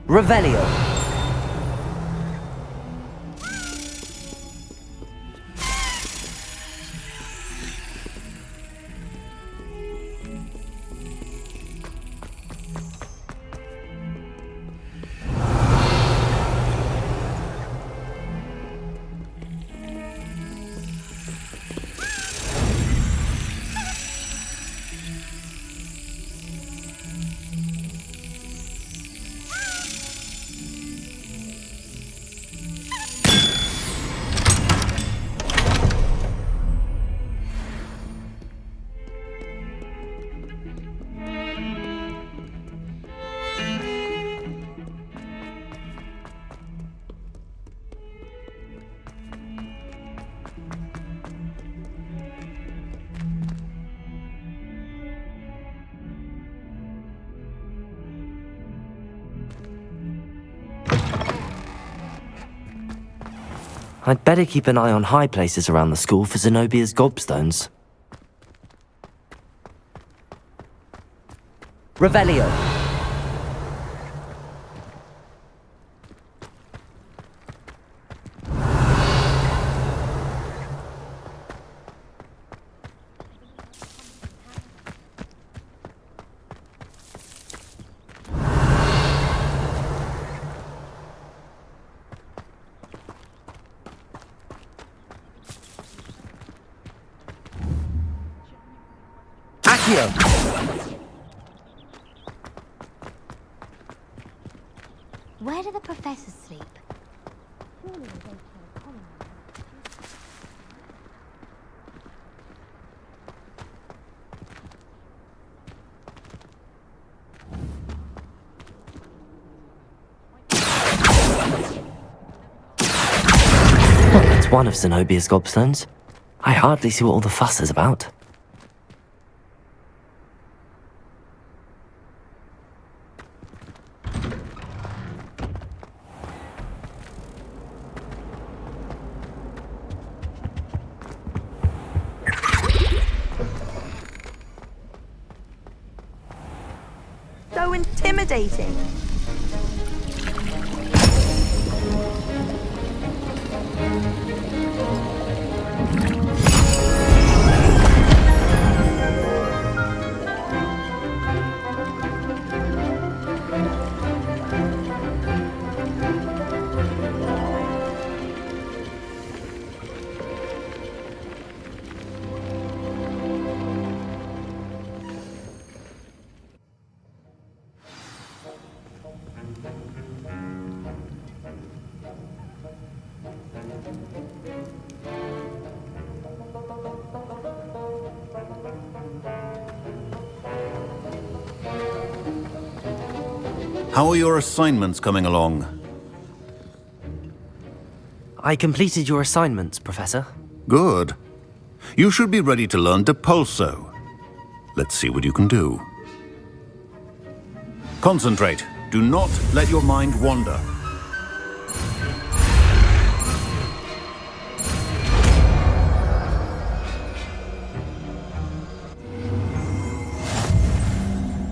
Revelio. I'd better keep an eye on high places around the school for Zenobia's gobstones. Revelio. Where do the professors sleep? Well, that's one of Zenobia's gobstones. I hardly see what all the fuss is about. So intimidating. How are your assignments coming along? I completed your assignments, Professor. Good. You should be ready to learn Depulso. Let's see what you can do. Concentrate. Do not let your mind wander.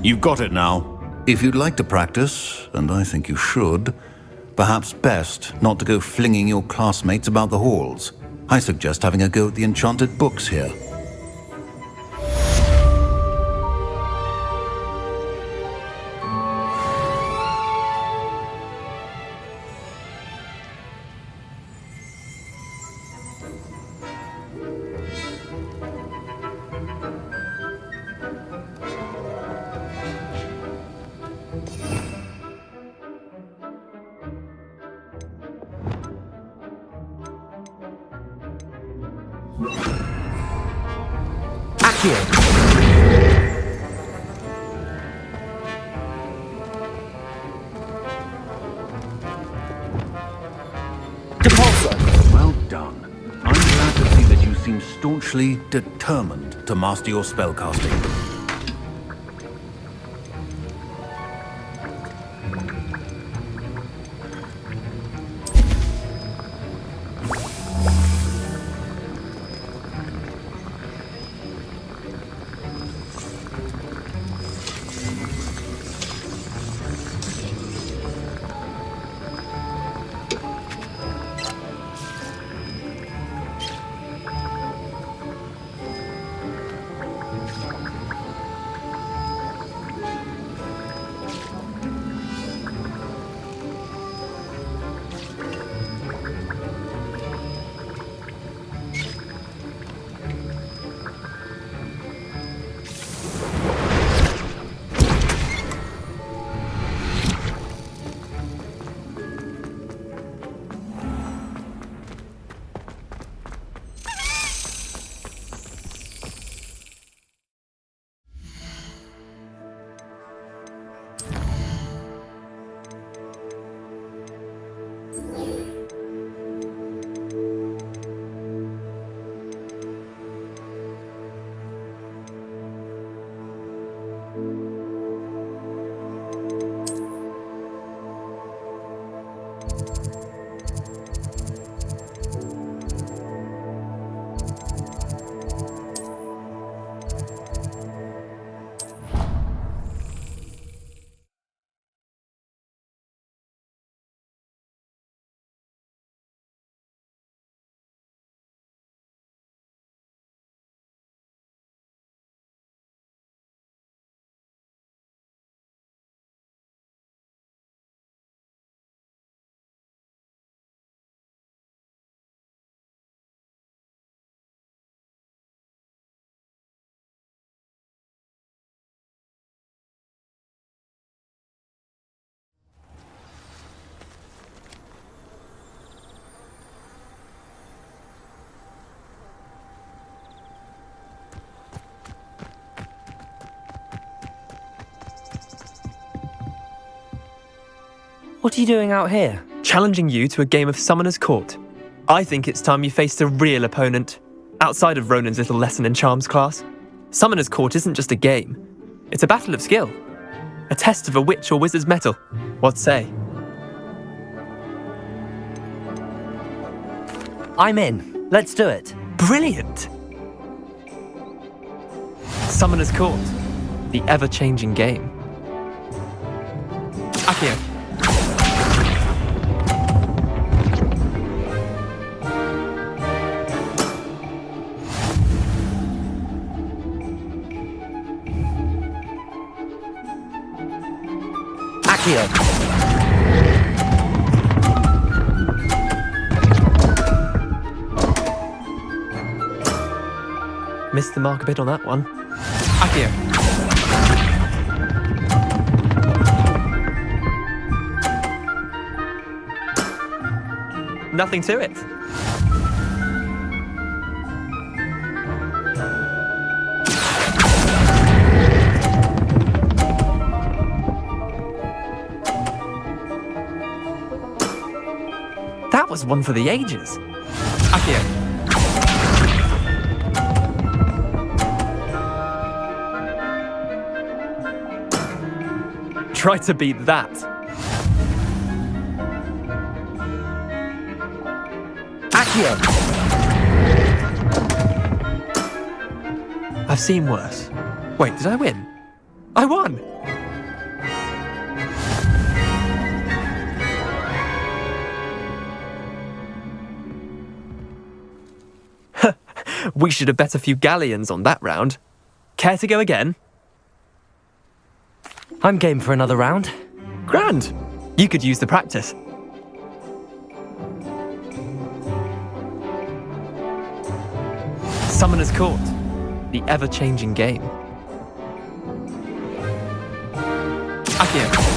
You've got it now. If you'd like to practice, and I think you should, perhaps best not to go flinging your classmates about the halls. I suggest having a go at the enchanted books here. Well done. I'm glad to see that you seem staunchly determined to master your spellcasting. What are you doing out here? Challenging you to a game of Summoner's Court. I think it's time you faced a real opponent, outside of Ronan's little lesson in charms class. Summoner's Court isn't just a game. It's a battle of skill. A test of a witch or wizard's mettle. What say? I'm in. Let's do it. Brilliant! Summoner's Court. The ever-changing game. Accio. Accio. Missed the mark a bit on that one. Accio. Nothing to it. That was one for the ages. Accio. Try to beat that. Accio. I've seen worse. Wait, did I win? I won! We should have bet a few galleons on that round. Care to go again? I'm game for another round. Grand! You could use the practice. Summoner's Court. The ever-changing game. Accio.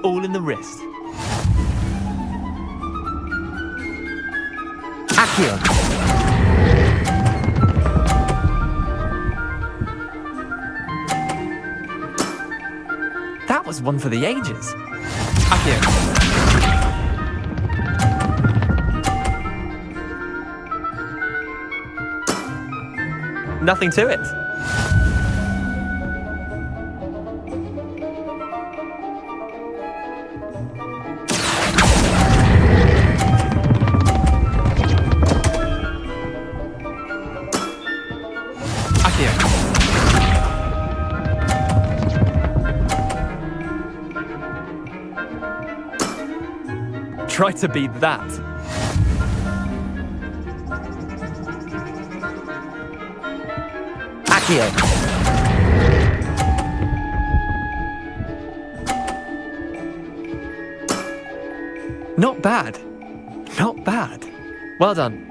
All in the wrist. Accio. That was one for the ages. Accio. Nothing to it. Try to beat that. Accio. Not bad. Not bad. Well done.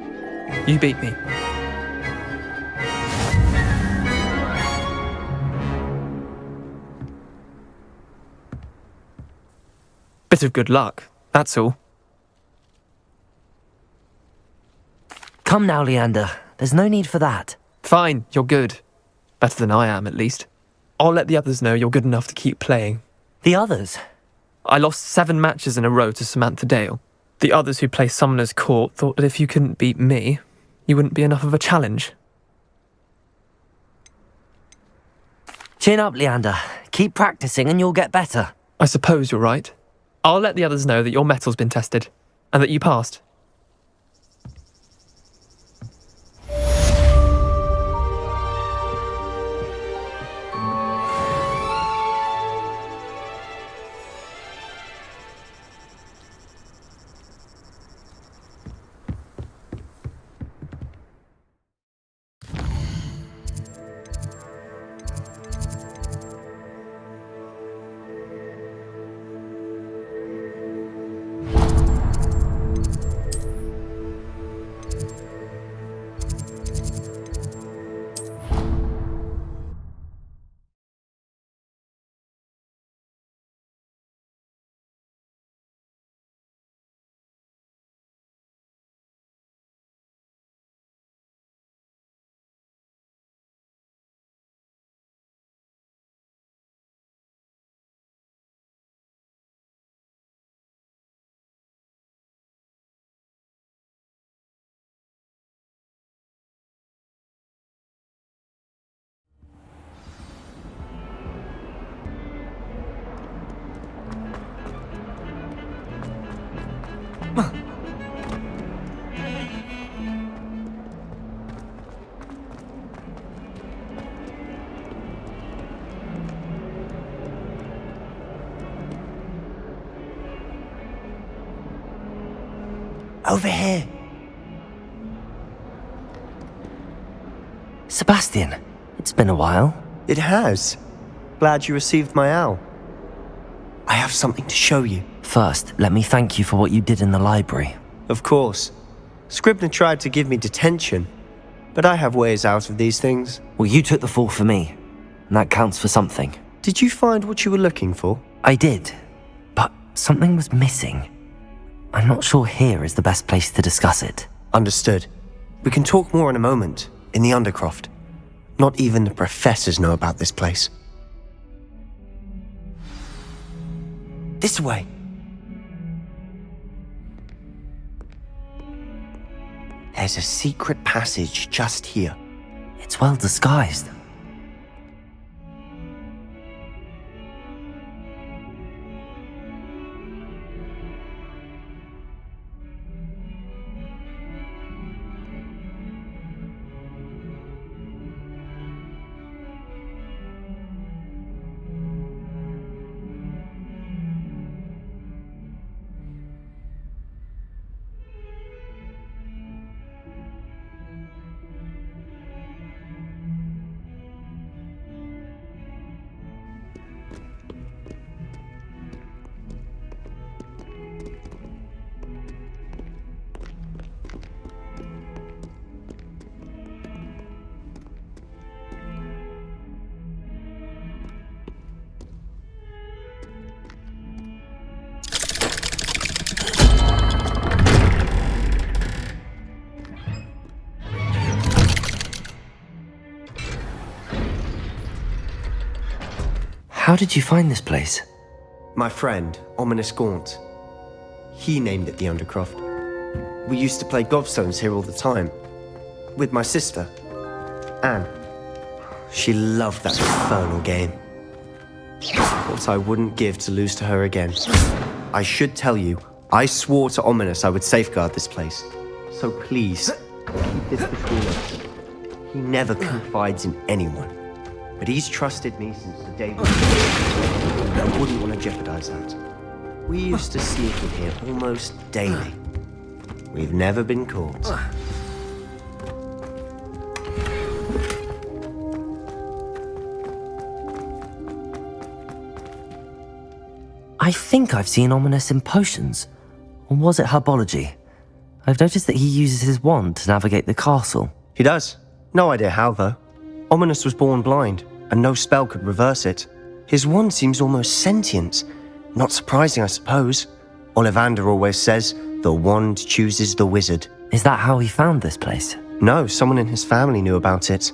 You beat me. Bit of good luck, that's all. Come now, Leander. There's no need for that. Fine, you're good. Better than I am, at least. I'll let the others know you're good enough to keep playing. The others? I lost 7 matches in a row to Samantha Dale. The others who play Summoner's Court thought that if you couldn't beat me, you wouldn't be enough of a challenge. Chin up, Leander. Keep practicing and you'll get better. I suppose you're right. I'll let the others know that your metal's been tested, and that you passed. Over here. Sebastian, it's been a while. It has. Glad you received my owl. I have something to show you. First, let me thank you for what you did in the library. Of course. Scribner tried to give me detention, but I have ways out of these things. Well, you took the fall for me, and that counts for something. Did you find what you were looking for? I did, but something was missing. I'm not sure here is the best place to discuss it. Understood. We can talk more in a moment, in the Undercroft. Not even the professors know about this place. This way. There's a secret passage just here. It's well disguised. How did you find this place? My friend, Ominous Gaunt. He named it the Undercroft. We used to play gobstones here all the time. With my sister, Anne. She loved that infernal game. What I wouldn't give to lose to her again. I should tell you, I swore to Ominous I would safeguard this place. So please, keep this between us. He never confides in anyone. But he's trusted me since the day I wouldn't want to jeopardize that. We used to sneak in here almost daily. We've never been caught. I think I've seen Ominous in potions. Or was it herbology? I've noticed that he uses his wand to navigate the castle. He does. No idea how, though. Ominous was born blind, and no spell could reverse it. His wand seems almost sentient. Not surprising, I suppose. Ollivander always says, the wand chooses the wizard. Is that how he found this place? No, someone in his family knew about it.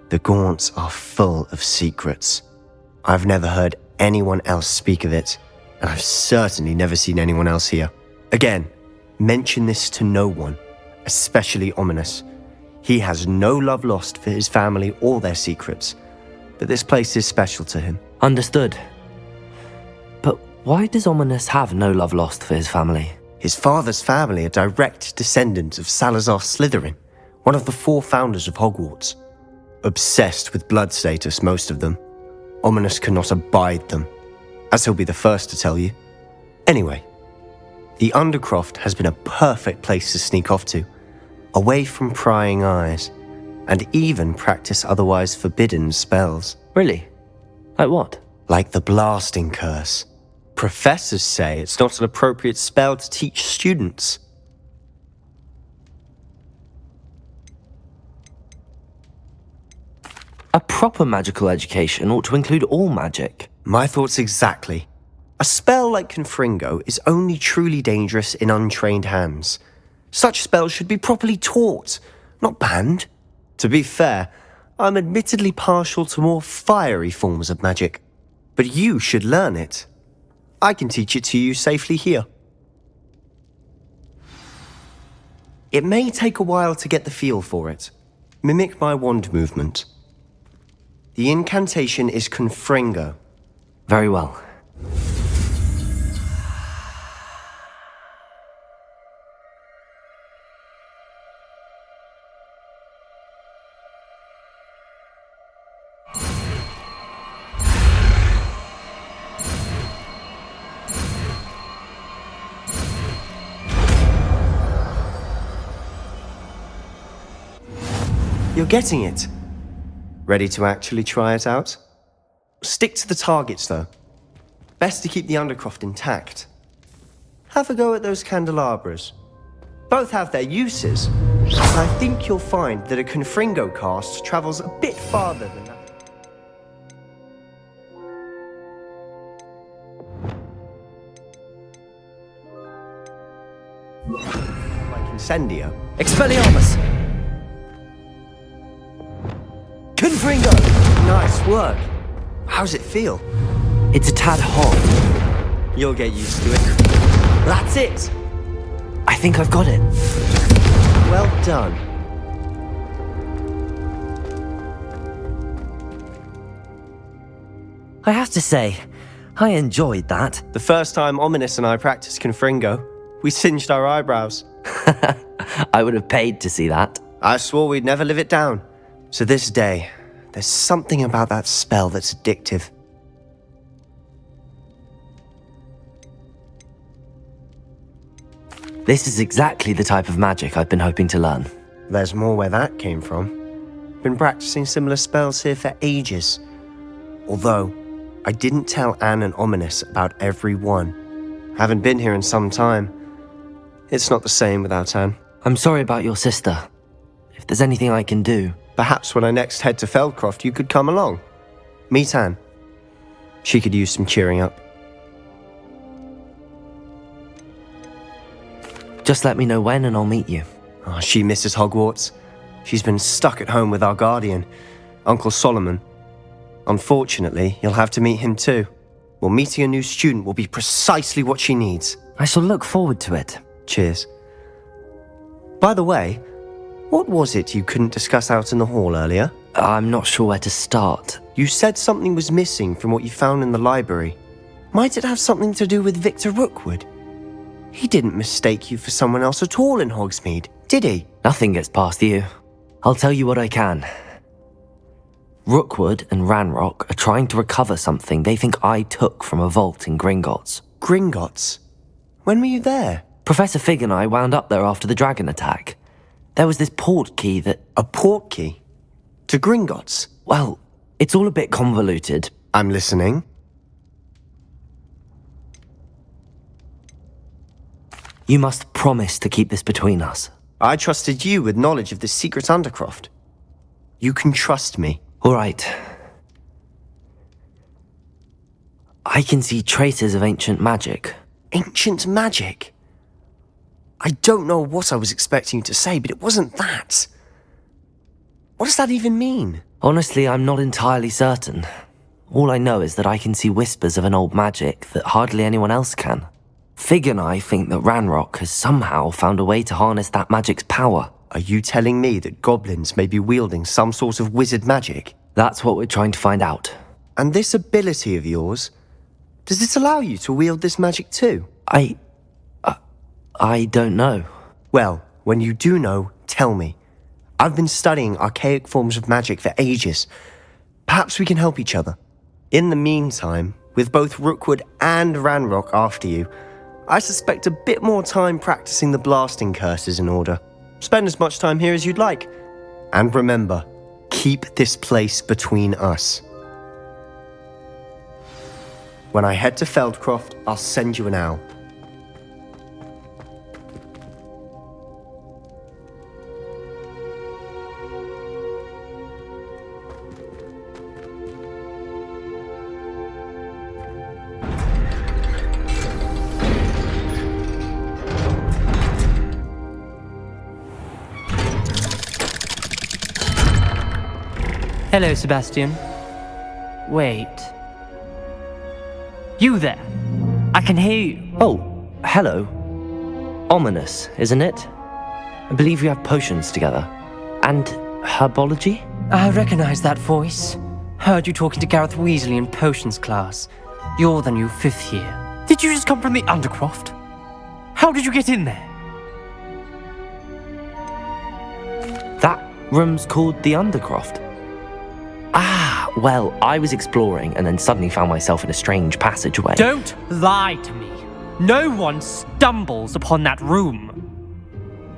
The Gaunts are full of secrets. I've never heard anyone else speak of it, and I've certainly never seen anyone else here. Again, mention this to no one, especially Ominous. He has no love lost for his family or their secrets, but this place is special to him. Understood. But why does Ominous have no love lost for his family? His father's family are direct descendants of Salazar Slytherin, one of the 4 founders of Hogwarts. Obsessed with blood status, most of them. Ominous cannot abide them, as he'll be the first to tell you. Anyway, the Undercroft has been a perfect place to sneak off to, away from prying eyes, and even practice otherwise forbidden spells. Really? Like what? Like the blasting curse. Professors say it's not an appropriate spell to teach students. A proper magical education ought to include all magic. My thoughts exactly. A spell like Confringo is only truly dangerous in untrained hands. Such spells should be properly taught, not banned. To be fair, I'm admittedly partial to more fiery forms of magic. But you should learn it. I can teach it to you safely here. It may take a while to get the feel for it. Mimic my wand movement. The incantation is Confringo. Very well. You're getting it. Ready to actually try it out? Stick to the targets, though. Best to keep the Undercroft intact. Have a go at those candelabras. Both have their uses, but I think you'll find that a Confringo cast travels a bit farther than that. Like Incendio. Expelliarmus! Confringo! Nice work. How's it feel? It's a tad hot. You'll get used to it. That's it! I think I've got it. Well done. I have to say, I enjoyed that. The first time Ominous and I practiced Confringo, we singed our eyebrows. I would have paid to see that. I swore we'd never live it down. So this day, there's something about that spell that's addictive. This is exactly the type of magic I've been hoping to learn. There's more where that came from. Been practicing similar spells here for ages. Although, I didn't tell Anne and Ominous about every one. Haven't been here in some time. It's not the same without Anne. I'm sorry about your sister. If there's anything I can do... Perhaps when I next head to Feldcroft, you could come along. Meet Anne. She could use some cheering up. Just let me know when and I'll meet you. Oh, she misses Hogwarts. She's been stuck at home with our guardian, Uncle Solomon. Unfortunately, you'll have to meet him too. Well, meeting a new student will be precisely what she needs. I shall look forward to it. Cheers. By the way, what was it you couldn't discuss out in the hall earlier? I'm not sure where to start. You said something was missing from what you found in the library. Might it have something to do with Victor Rookwood? He didn't mistake you for someone else at all in Hogsmeade, did he? Nothing gets past you. I'll tell you what I can. Rookwood and Ranrock are trying to recover something they think I took from a vault in Gringotts. Gringotts? When were you there? Professor Fig and I wound up there after the dragon attack. There was this port key that... A port key? To Gringotts? Well, it's all a bit convoluted. I'm listening. You must promise to keep this between us. I trusted you with knowledge of the secret Undercroft. You can trust me. All right. I can see traces of ancient magic. Ancient magic? I don't know what I was expecting you to say, but it wasn't that. What does that even mean? Honestly, I'm not entirely certain. All I know is that I can see whispers of an old magic that hardly anyone else can. Fig and I think that Ranrock has somehow found a way to harness that magic's power. Are you telling me that goblins may be wielding some sort of wizard magic? That's what we're trying to find out. And this ability of yours, does it allow you to wield this magic too? I don't know. Well, when you do know, tell me. I've been studying archaic forms of magic for ages. Perhaps we can help each other. In the meantime, with both Rookwood and Ranrock after you, I suspect a bit more time practicing the blasting curse is in order. Spend as much time here as you'd like. And remember, keep this place between us. When I head to Feldcroft, I'll send you an owl. Hello, Sebastian. Wait. You there? I can hear you. Oh, hello. Ominous, isn't it? I believe we have potions together. And herbology? I recognize that voice. Heard you talking to Gareth Weasley in potions class. You're the new 5th year. Did you just come from the Undercroft? How did you get in there? That room's called the Undercroft. Ah, well, I was exploring and then suddenly found myself in a strange passageway. Don't lie to me. No one stumbles upon that room.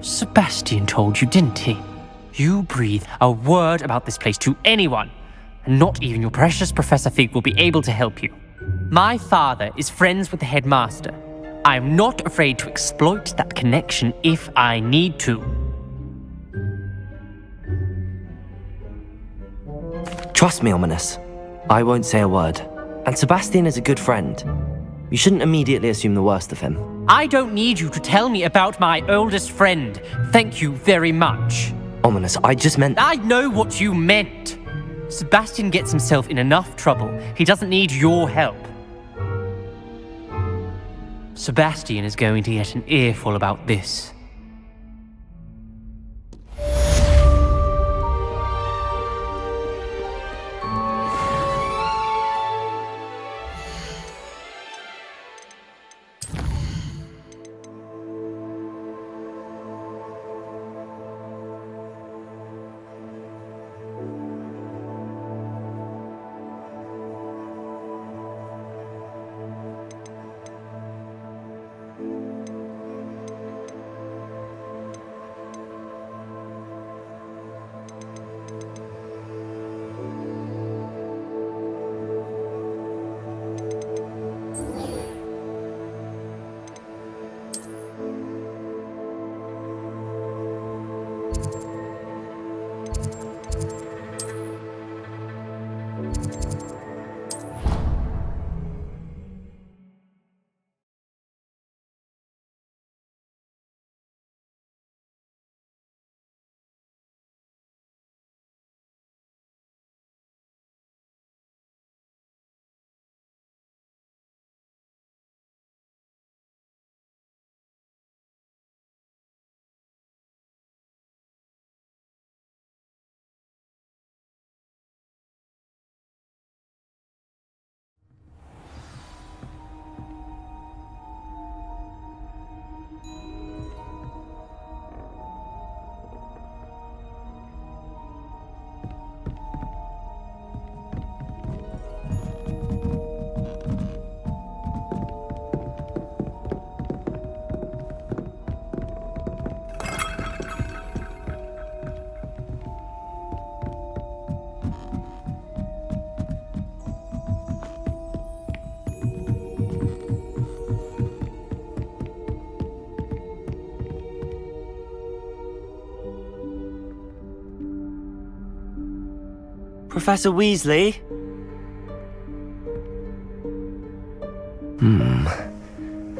Sebastian told you, didn't he? You breathe a word about this place to anyone, and not even your precious Professor Fig will be able to help you. My father is friends with the headmaster. I am not afraid to exploit that connection if I need to. Trust me, Ominous. I won't say a word. And Sebastian is a good friend. You shouldn't immediately assume the worst of him. I don't need you to tell me about my oldest friend. Thank you very much. Ominous, I just meant... I know what you meant. Sebastian gets himself in enough trouble. He doesn't need your help. Sebastian is going to get an earful about this. Professor Weasley?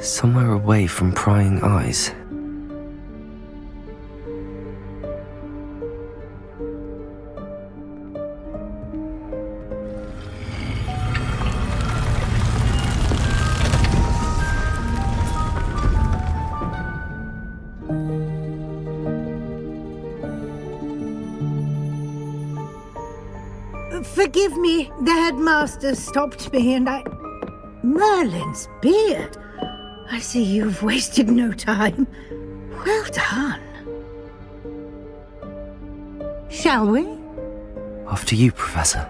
Somewhere away from prying eyes. Forgive me, the headmaster stopped me and I... Merlin's beard. I see you've wasted no time. Well done. Shall we? After you, Professor.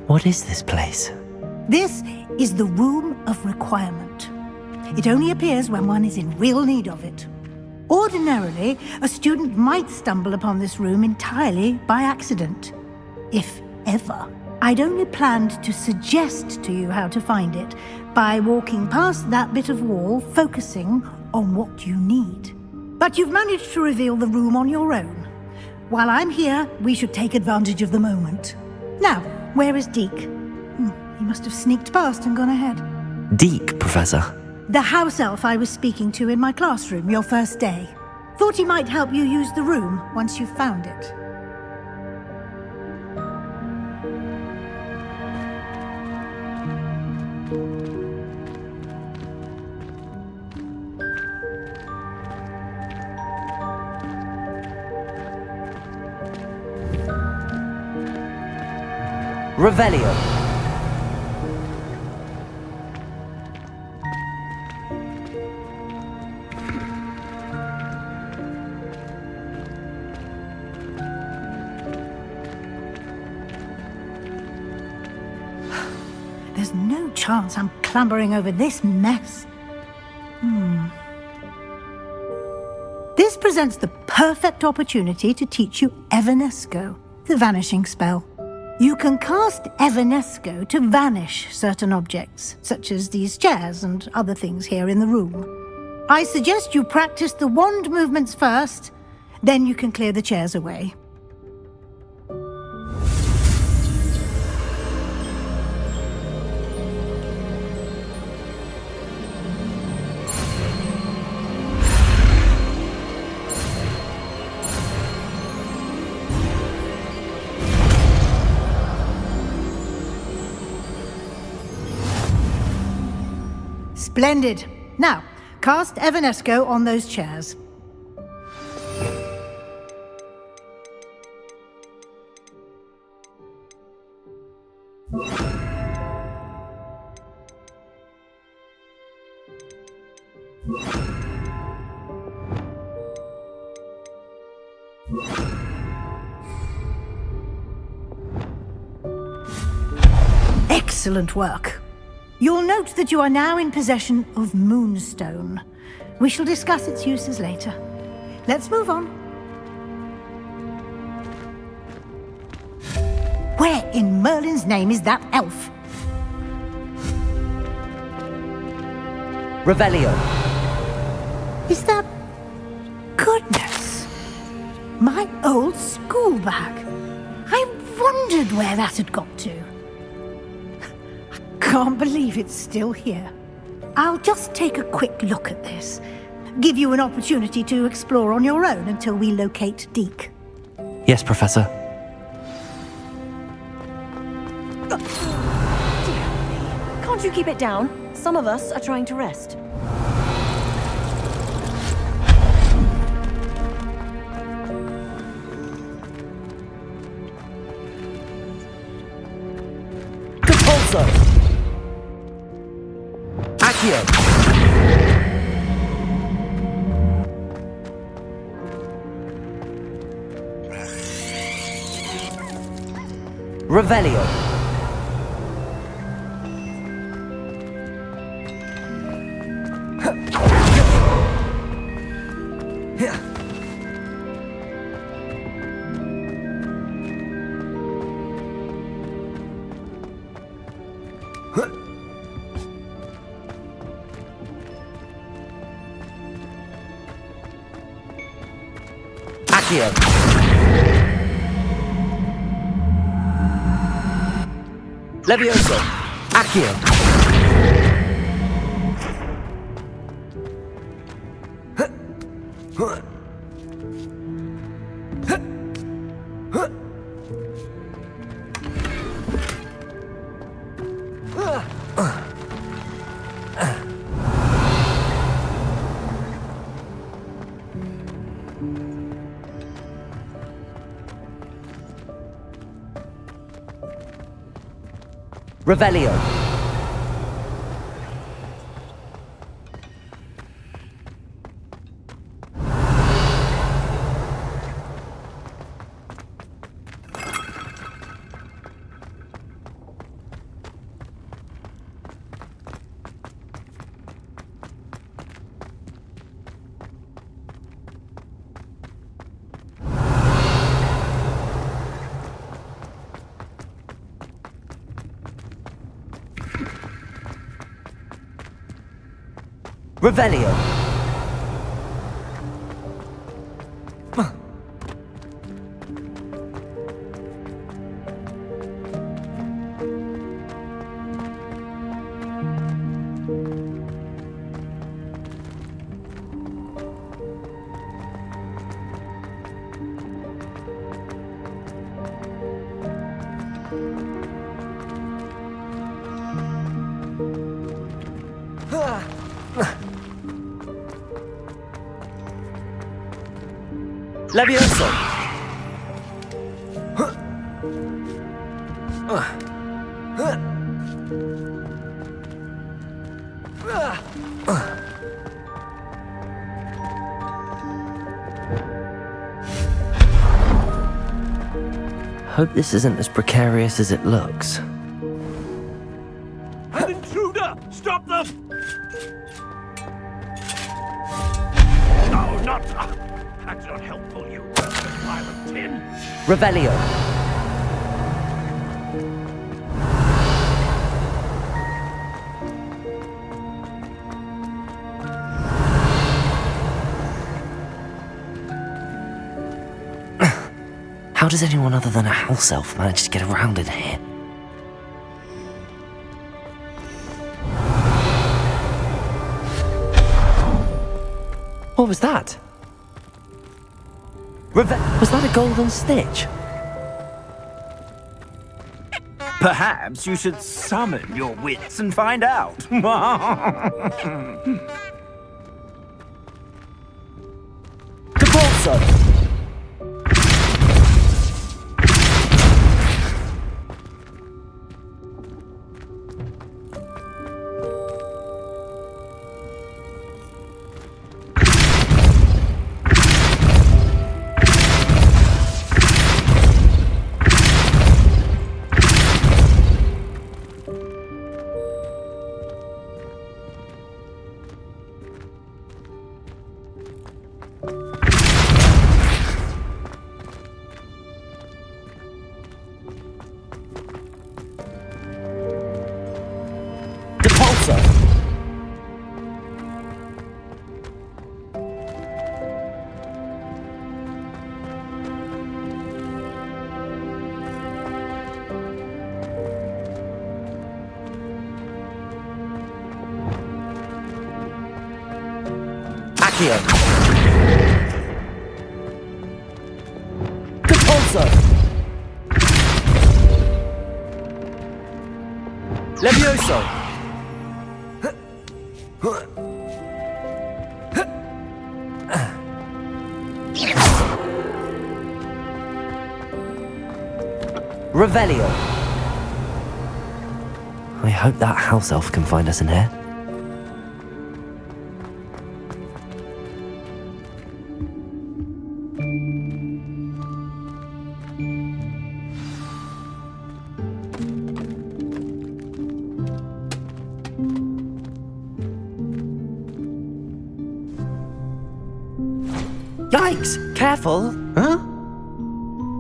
What is this place? This is the Room of Requirement. It only appears when one is in real need of it. Ordinarily, a student might stumble upon this room entirely by accident, if ever. I'd only planned to suggest to you how to find it by walking past that bit of wall, focusing on what you need. But you've managed to reveal the room on your own. While I'm here, we should take advantage of the moment. Now, where is Deke? He must have sneaked past and gone ahead. Deke, Professor. The house elf I was speaking to in my classroom your first day. Thought he might help you use the room once you've found it. Revelio. There's no chance I'm clambering over this mess. This presents the perfect opportunity to teach you Evanesco, the vanishing spell. You can cast Evanesco to vanish certain objects, such as these chairs and other things here in the room. I suggest you practice the wand movements first, then you can clear the chairs away. Splendid. Now, cast Evanesco on those chairs. Excellent work. You'll note that you are now in possession of Moonstone. We shall discuss its uses later. Let's move on. Where in Merlin's name is that elf? Revelio. Is that... Goodness! My old school bag. I wondered where that had got to. Can't believe it's still here. I'll just take a quick look at this. Give you an opportunity to explore on your own until we locate Deke. Yes, Professor. Can't you keep it down? Some of us are trying to rest. Compulso! Accio! Revelio! Accio! Levioso! Accio! Revelio. Revelio. Levioso! Hope this isn't as precarious as it looks. An intruder! Stop them! No, not... That's not helpful, you pile of tin. Revelio. How does anyone other than a house elf manage to get around in here? What was that? Was that a golden stitch? Perhaps you should summon your wits and find out. Devolso! Depulso! Levioso! Revelio! I hope that house elf can find us in here. Yikes! Careful! Huh?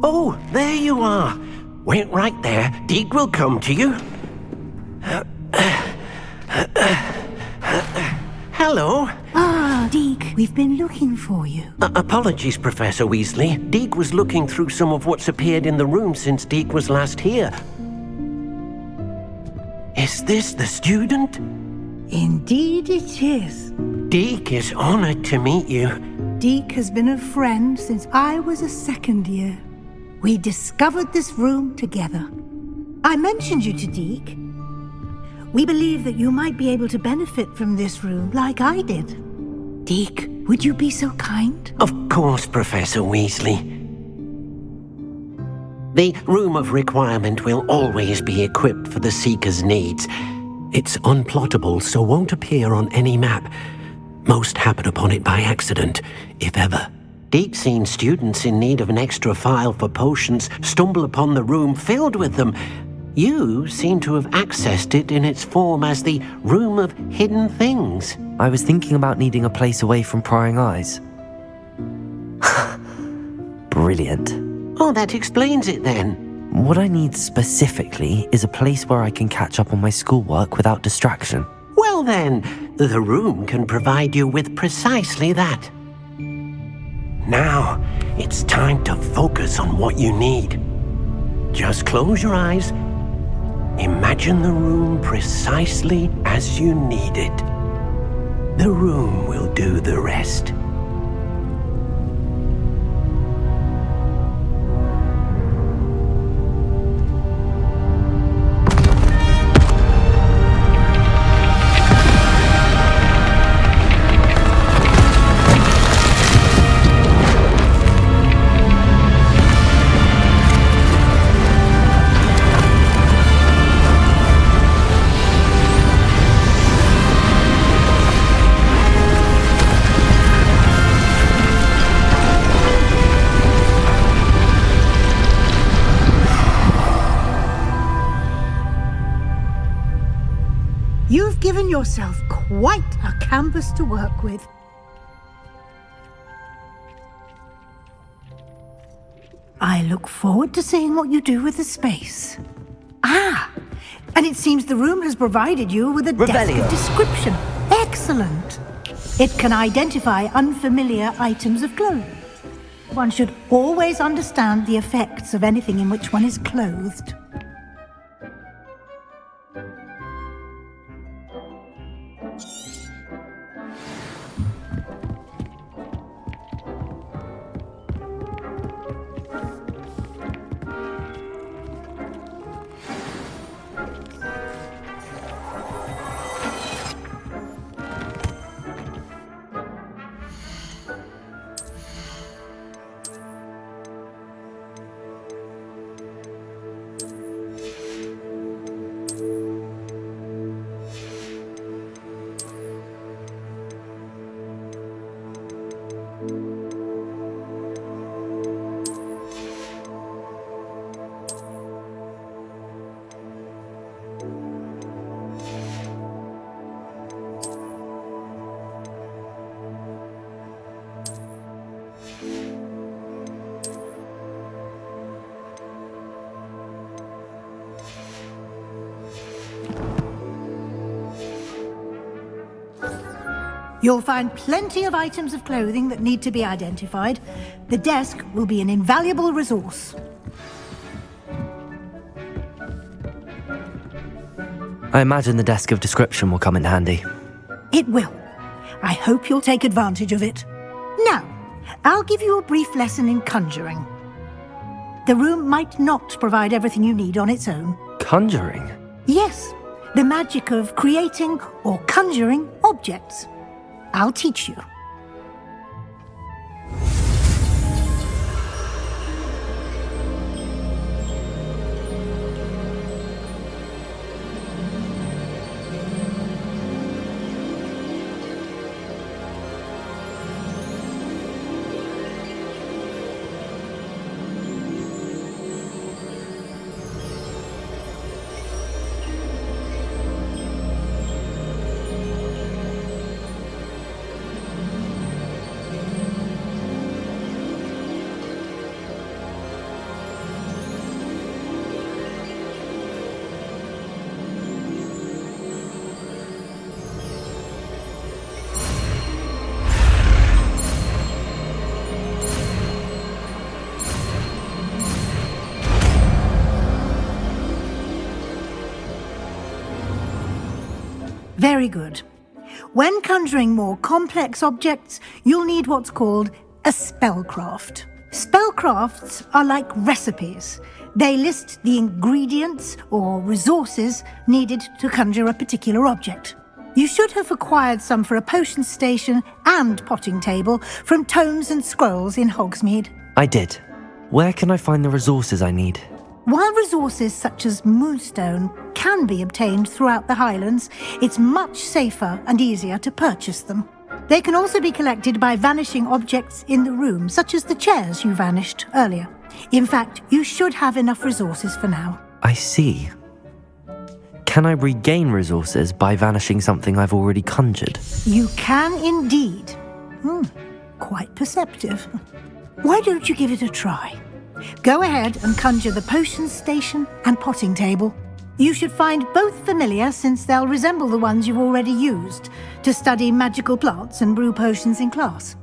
Oh, there you are. Wait right there. Deke will come to you. Hello. Ah, Deke, we've been looking for you. Apologies, Professor Weasley. Deke was looking through some of what's appeared in the room since Deke was last here. Is this the student? Indeed it is. Deke is honored to meet you. Deke has been a friend since I was a second year. We discovered this room together. I mentioned you to Deke. We believe that you might be able to benefit from this room like I did. Deke, would you be so kind? Of course, Professor Weasley. The Room of Requirement will always be equipped for the Seeker's needs. It's unplottable, so won't appear on any map. Most happen upon it by accident, if ever. Deke's seen students in need of an extra file for potions stumble upon the room filled with them. You seem to have accessed it in its form as the Room of Hidden Things. I was thinking about needing a place away from prying eyes. Brilliant. Oh, that explains it then. What I need specifically is a place where I can catch up on my schoolwork without distraction. Well then, the room can provide you with precisely that. Now, it's time to focus on what you need. Just close your eyes. Imagine the room precisely as you need it. The room will do the rest. You've given yourself quite a canvas to work with. I look forward to seeing what you do with the space. Ah, and it seems the room has provided you with a desk of description. Excellent. It can identify unfamiliar items of clothing. One should always understand the effects of anything in which one is clothed. You'll find plenty of items of clothing that need to be identified. The desk will be an invaluable resource. I imagine the desk of description will come in handy. It will. I hope you'll take advantage of it. Now, I'll give you a brief lesson in conjuring. The room might not provide everything you need on its own. Conjuring? Yes, the magic of creating or conjuring objects. I'll teach you. Very good. When conjuring more complex objects, you'll need what's called a spellcraft. Spellcrafts are like recipes. They list the ingredients or resources needed to conjure a particular object. You should have acquired some for a potion station and potting table from tomes and scrolls in Hogsmeade. I did. Where can I find the resources I need? While resources such as moonstone can be obtained throughout the Highlands, it's much safer and easier to purchase them. They can also be collected by vanishing objects in the room, such as the chairs you vanished earlier. In fact, you should have enough resources for now. I see. Can I regain resources by vanishing something I've already conjured? You can indeed. Quite perceptive. Why don't you give it a try? Go ahead and conjure the potion station and potting table. You should find both familiar, since they'll resemble the ones you've already used to study magical plants and brew potions in class.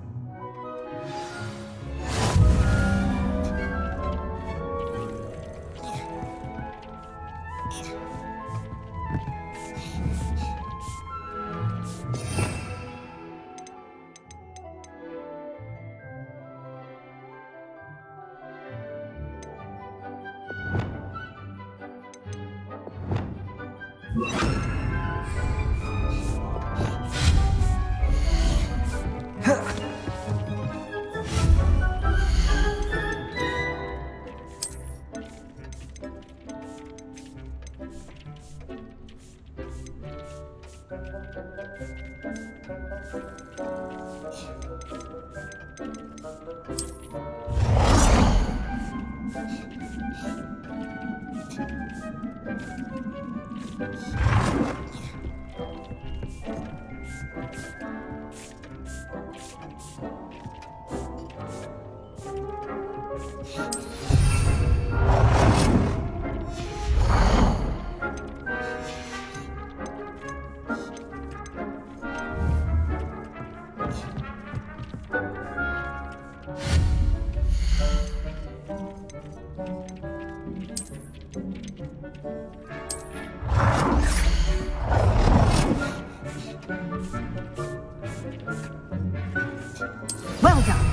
Well done.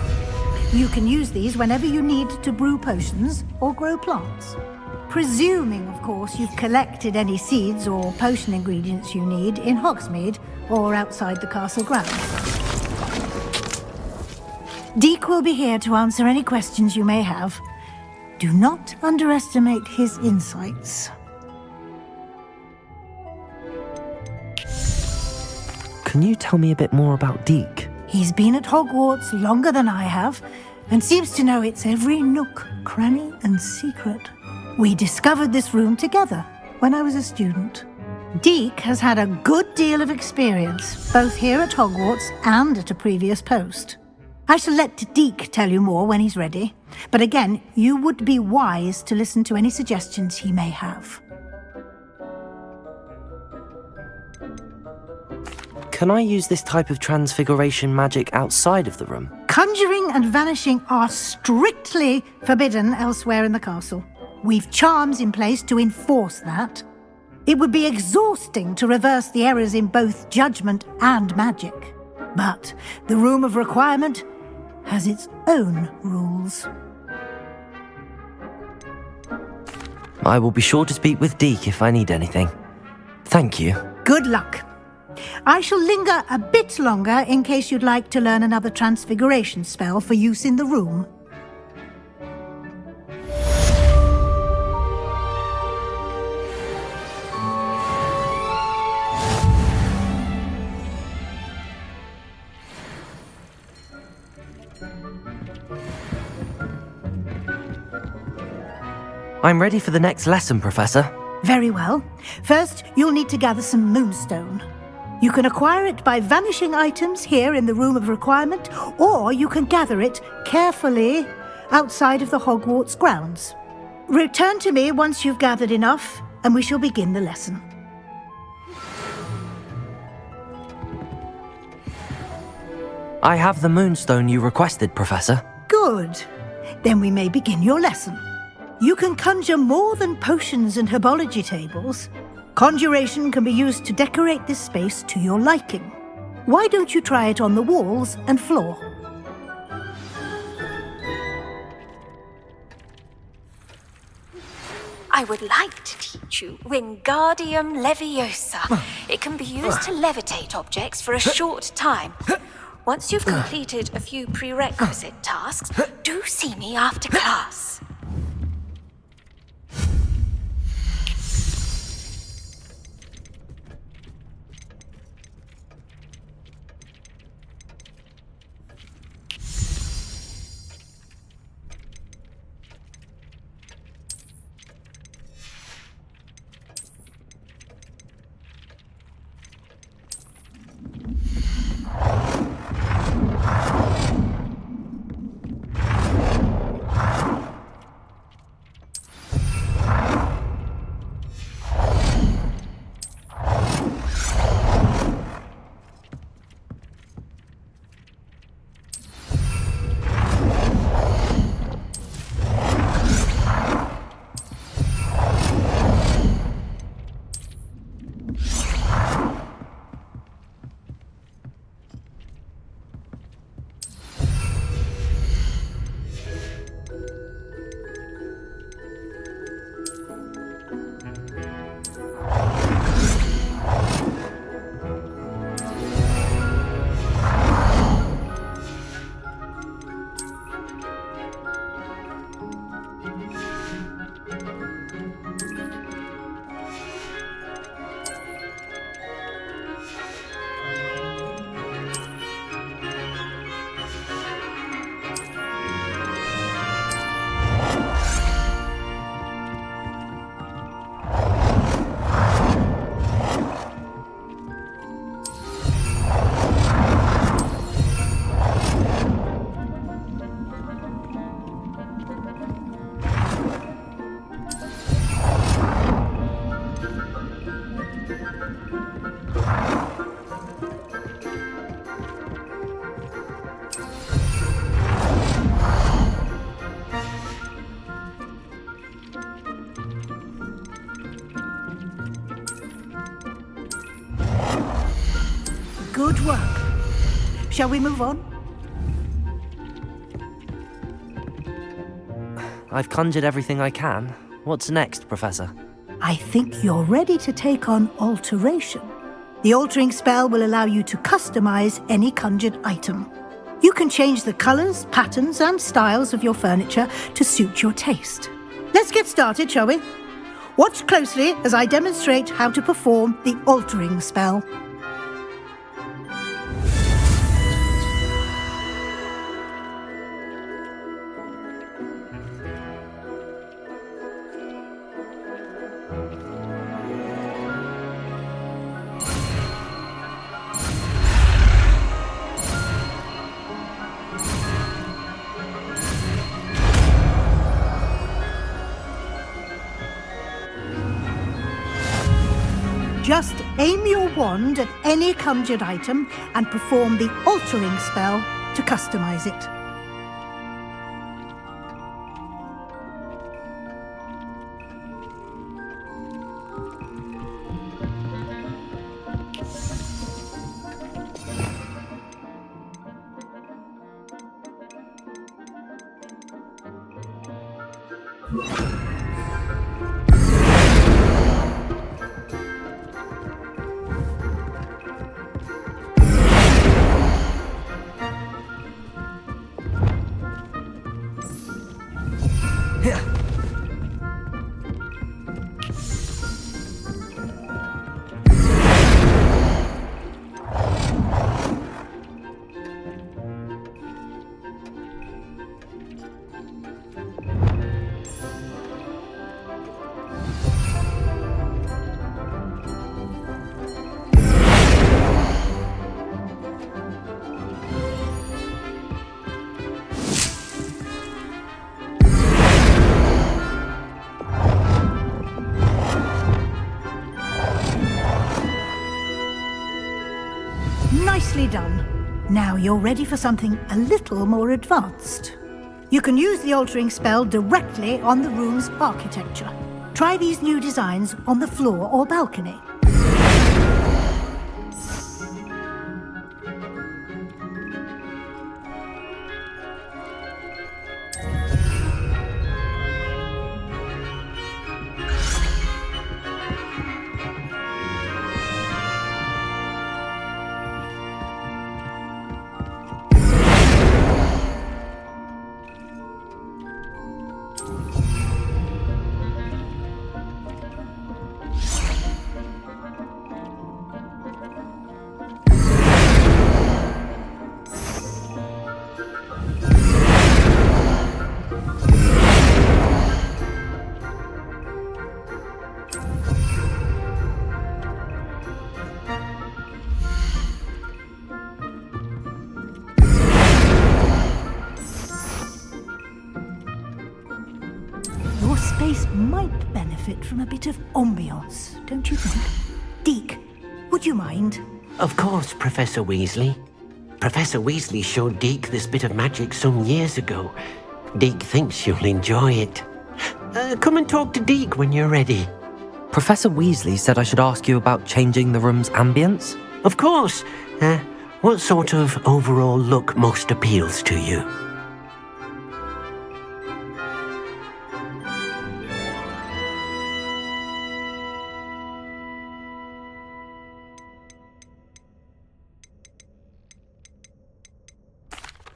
You can use these whenever you need to brew potions or grow plants. Presuming, of course, you've collected any seeds or potion ingredients you need in Hogsmeade or outside the castle grounds. Deek will be here to answer any questions you may have. Do not underestimate his insights. Can you tell me a bit more about Deek? He's been at Hogwarts longer than I have, and seems to know its every nook, cranny, and secret. We discovered this room together when I was a student. Deek has had a good deal of experience, both here at Hogwarts and at a previous post. I shall let Deek tell you more when he's ready, but again, you would be wise to listen to any suggestions he may have. Can I use this type of transfiguration magic outside of the room? Conjuring and vanishing are strictly forbidden elsewhere in the castle. We've charms in place to enforce that. It would be exhausting to reverse the errors in both judgment and magic. But the Room of Requirement has its own rules. I will be sure to speak with Deek if I need anything. Thank you. Good luck. I shall linger a bit longer in case you'd like to learn another transfiguration spell for use in the room. I'm ready for the next lesson, Professor. Very well. First, you'll need to gather some moonstone. You can acquire it by vanishing items here in the Room of Requirement, or you can gather it carefully outside of the Hogwarts grounds. Return to me once you've gathered enough, and we shall begin the lesson. I have the moonstone you requested, Professor. Good. Then we may begin your lesson. You can conjure more than potions and herbology tables. Conjuration can be used to decorate this space to your liking. Why don't you try it on the walls and floor? I would like to teach you Wingardium Leviosa. It can be used to levitate objects for a short time. Once you've completed a few prerequisite tasks, do see me after class. Good work. Shall we move on? I've conjured everything I can. What's next, Professor? I think you're ready to take on alteration. The altering spell will allow you to customize any conjured item. You can change the colors, patterns, and styles of your furniture to suit your taste. Let's get started, shall we? Watch closely as I demonstrate how to perform the altering spell. Just aim your wand at any conjured item and perform the altering spell to customize it. Nicely done. Now you're ready for something a little more advanced. You can use the altering spell directly on the room's architecture. Try these new designs on the floor or balcony. Your space might benefit from a bit of ambiance, don't you think? Deke, would you mind? Of course, Professor Weasley. Professor Weasley showed Deke this bit of magic some years ago. Deke thinks you'll enjoy it. Come and talk to Deke when you're ready. Professor Weasley said I should ask you about changing the room's ambience? Of course. What sort of overall look most appeals to you?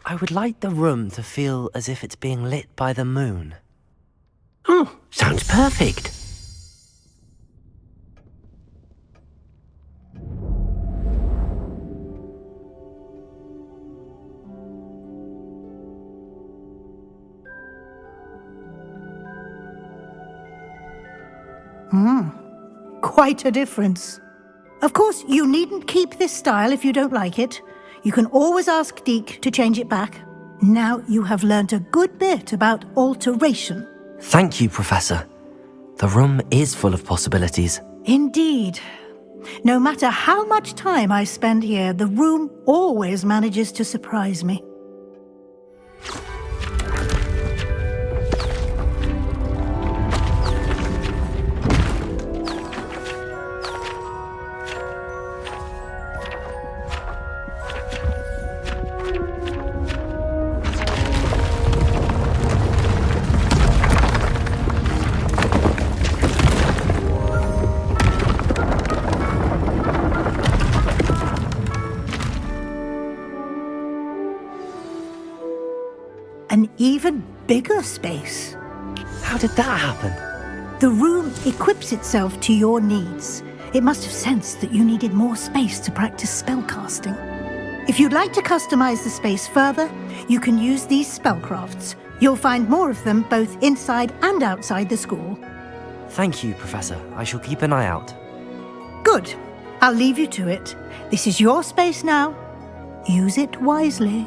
I would like the room to feel as if it's being lit by the moon. Oh, sounds perfect. Quite a difference. Of course, you needn't keep this style if you don't like it. You can always ask Deke to change it back. Now you have learnt a good bit about alteration. Thank you, Professor. The room is full of possibilities. Indeed. No matter how much time I spend here, the room always manages to surprise me. even bigger space. How did that happen? The room equips itself to your needs. It must have sensed that you needed more space to practice spellcasting. If you'd like to customize the space further, you can use these spellcrafts. You'll find more of them both inside and outside the school. Thank you, Professor. I shall keep an eye out. Good. I'll leave you to it. This is your space now. Use it wisely.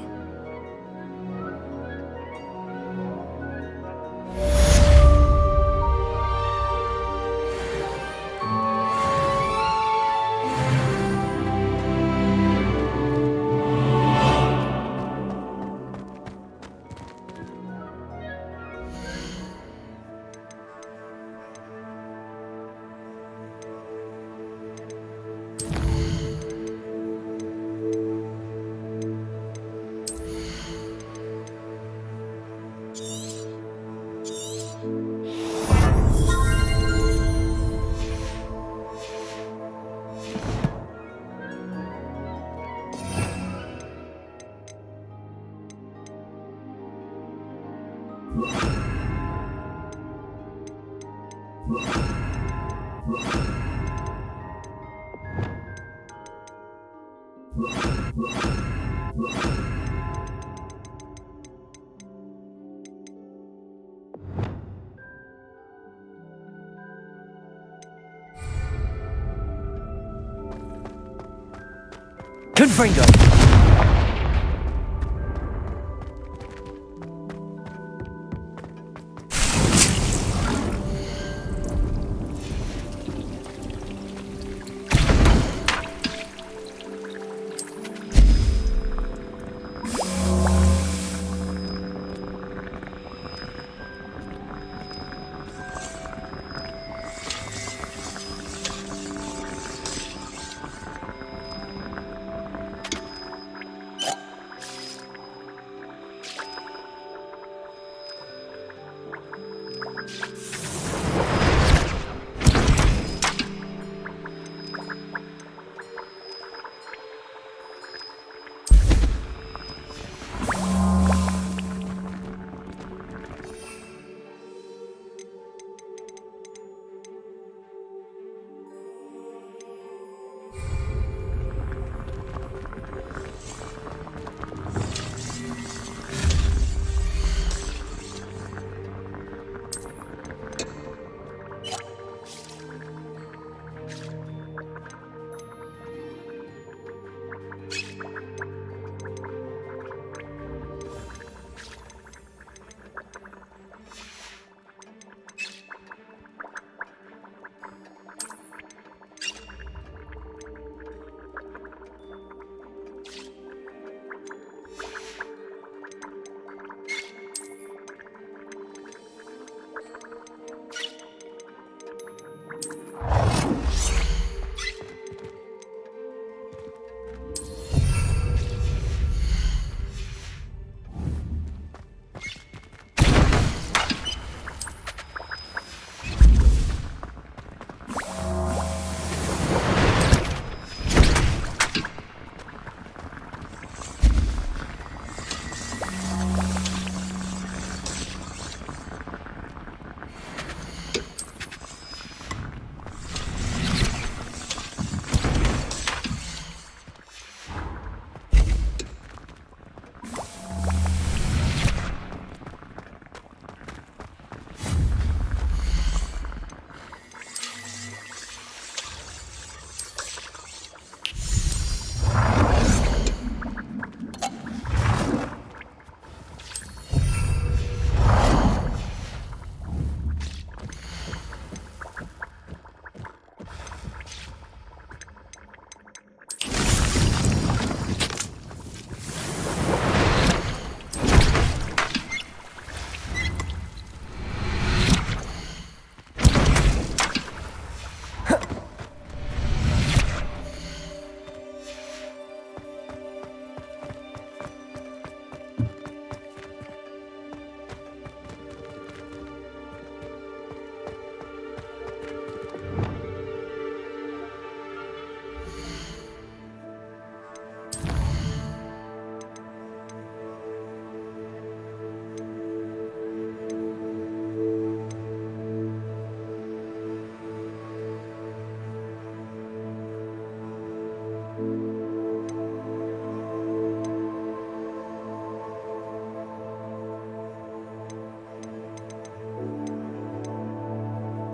Confringo!